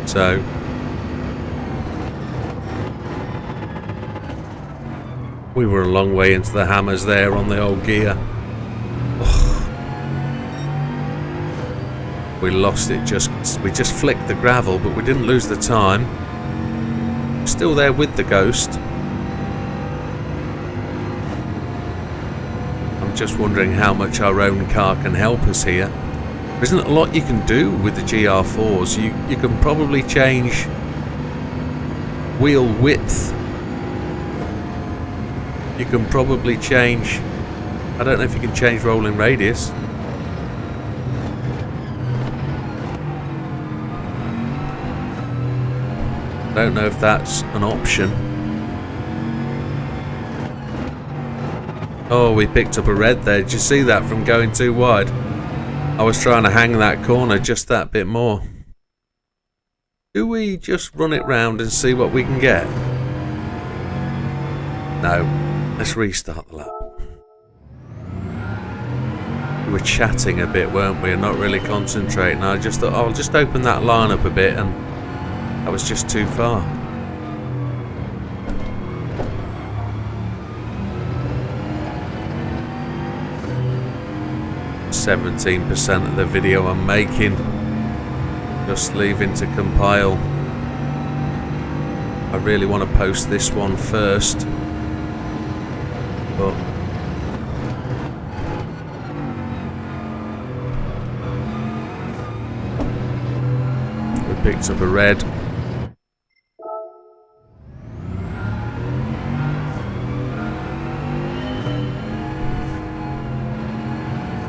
S1: So we were a long way into the hammers there on the old gear. Ugh. We lost it, we just flicked the gravel, but we didn't lose the time. Still there with the Ghost. Just wondering how much our own car can help us here. There isn't a lot you can do with the GR4s. You can probably change wheel width. You can probably change, I don't know if you can change rolling radius. I don't know if that's an option. Oh, we picked up a red there. Did you see that from going too wide? I was trying to hang that corner just that bit more. Do we just run it round and see what we can get? No. Let's restart the lap. We were chatting a bit, weren't we? And not really concentrating. I just thought, oh, I'll just open that line up a bit, and that was just too far. 17% of the video I'm making, just leaving to compile. I really want to post this one first, but we picked up a red.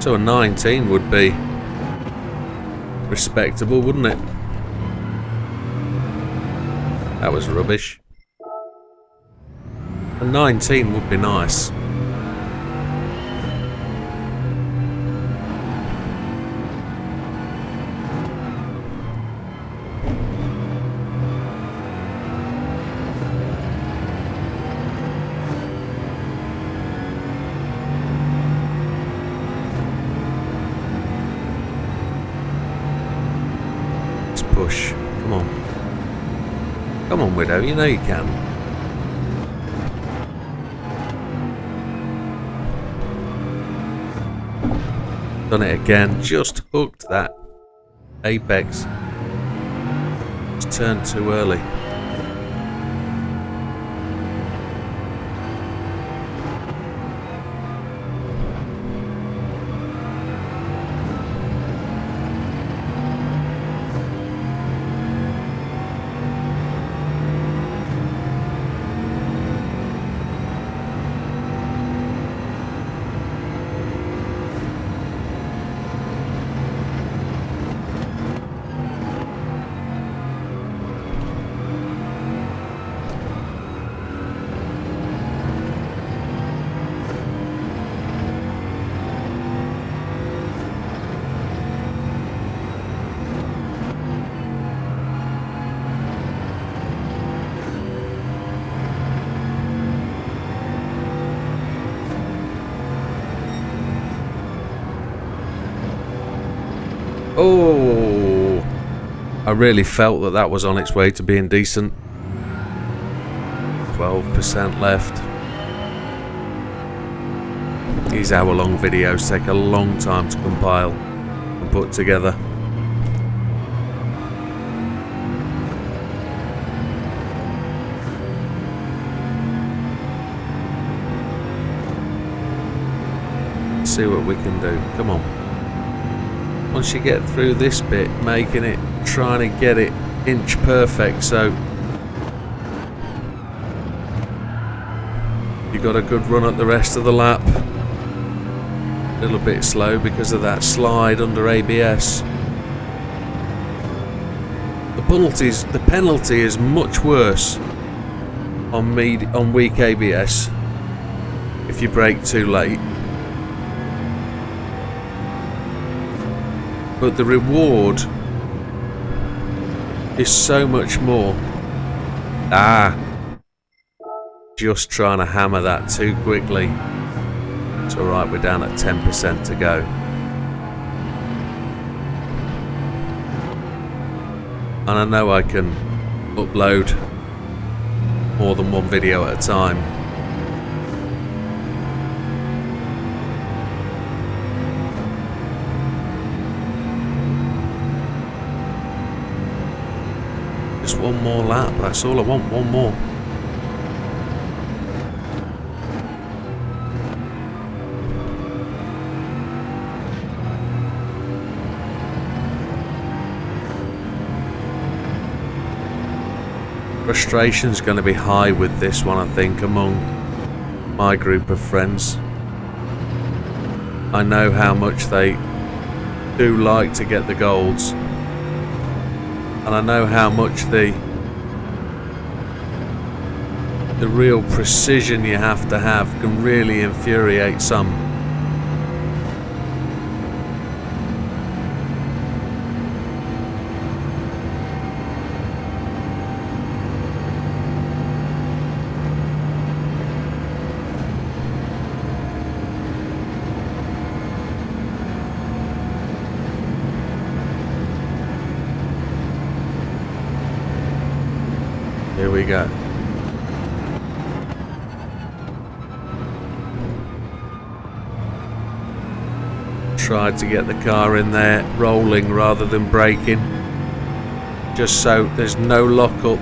S1: So a 19 would be respectable, wouldn't it? That was rubbish. A 19 would be nice. Push. Come on. Come on, Widow. You know you can. Done it again. Just hooked that apex. Just turned too early. Oh, I really felt that that was on its way to being decent. 12% left. These hour-long videos take a long time to compile and put together. Let's see what we can do. Come on. Once you get through this bit, making it, trying to get it inch perfect, so you got a good run at the rest of the lap. A little bit slow because of that slide under ABS. The penalty is much worse on weak ABS if you brake too late. But the reward is so much more. Just trying to hammer that too quickly. It's alright, we're down at 10% to go. And I know I can upload more than one video at a time. Just one more lap, that's all I want, one more. Frustration's going to be high with this one, I think, among my group of friends. I know how much they do like to get the golds. And I know how much the real precision you have to have can really infuriate some. Here we go. Tried to get the car in there rolling rather than braking, just so there's no lockup.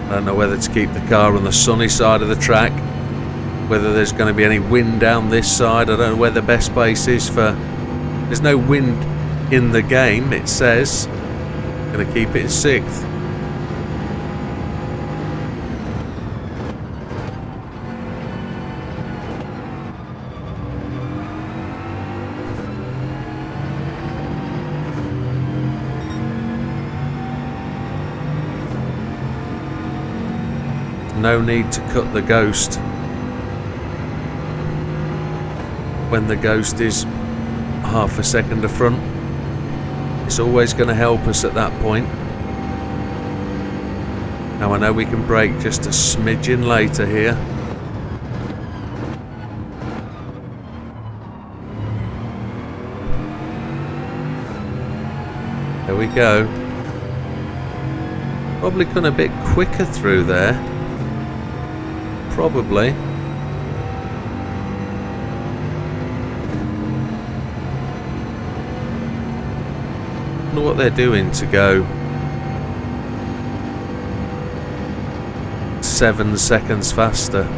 S1: I don't know whether to keep the car on the sunny side of the track, whether there's going to be any wind down this side. I don't know where the best place is for. There's no wind in the game, it says. I'm going to keep it in 6th. no need to cut the ghost when the ghost is half a second of front. It's always going to help us at that point. Now I know we can brake just a smidgen later here. There we go. Probably gone a bit quicker through there. Probably. Wonder what they're doing to go 7 seconds faster.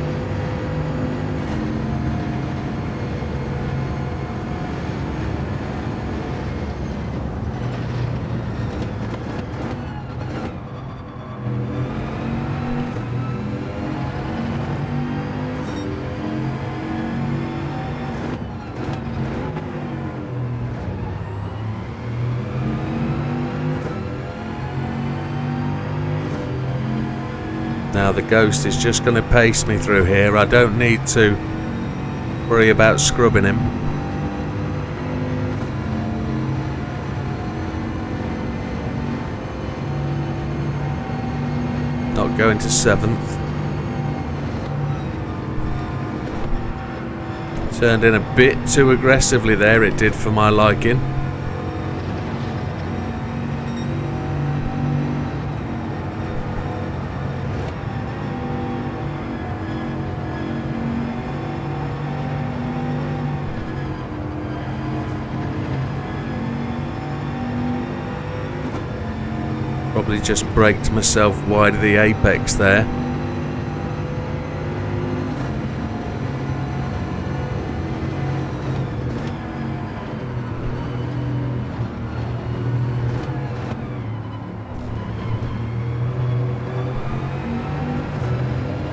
S1: Now the ghost is just going to pace me through here. I don't need to worry about scrubbing him. Not going to 7th. Turned in a bit too aggressively there, it did, for my liking. Probably just braked myself wide of the apex there.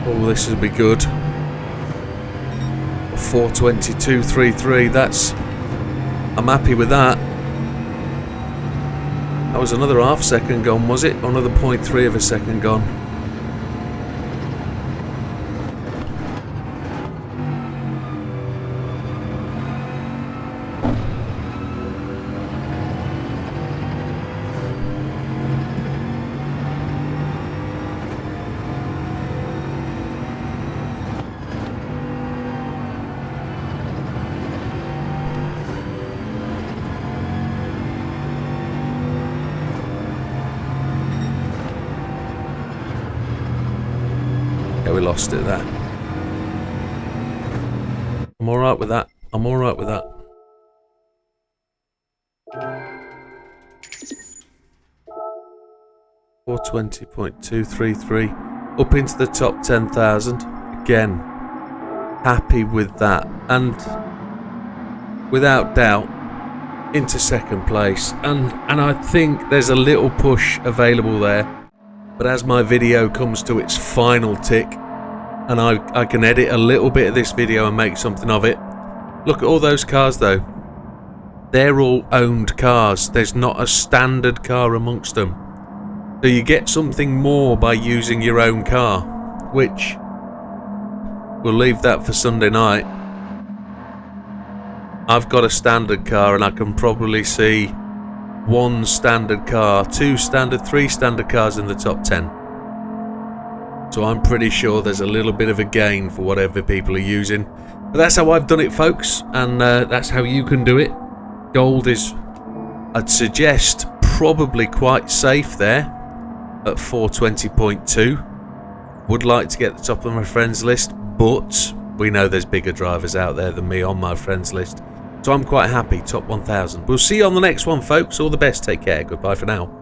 S1: Oh, this will be good. 4:22.33. That's. I'm happy with that. That was another half second gone, was it? Another 0.3 of a second gone. We lost it there. I'm alright with that. I'm alright with that. $420.233 up into the top 10,000. Again, happy with that, and without doubt into second place. And I think there's a little push available there. But as my video comes to its final tick, and I can edit a little bit of this video and make something of it. Look at all those cars though. They're all owned cars. There's not a standard car amongst them. So you get something more by using your own car, which we'll leave that for Sunday night. I've got a standard car and I can probably see 1 standard car, 2 standard, 3 standard cars in the top 10. So I'm pretty sure there's a little bit of a gain for whatever people are using. But that's how I've done it, folks, and that's how you can do it. Gold is, I'd suggest, probably quite safe there at 420.2. Would like to get the top of my friends list, but we know there's bigger drivers out there than me on my friends list. So I'm quite happy, top 1,000. We'll see you on the next one, folks. All the best. Take care. Goodbye for now.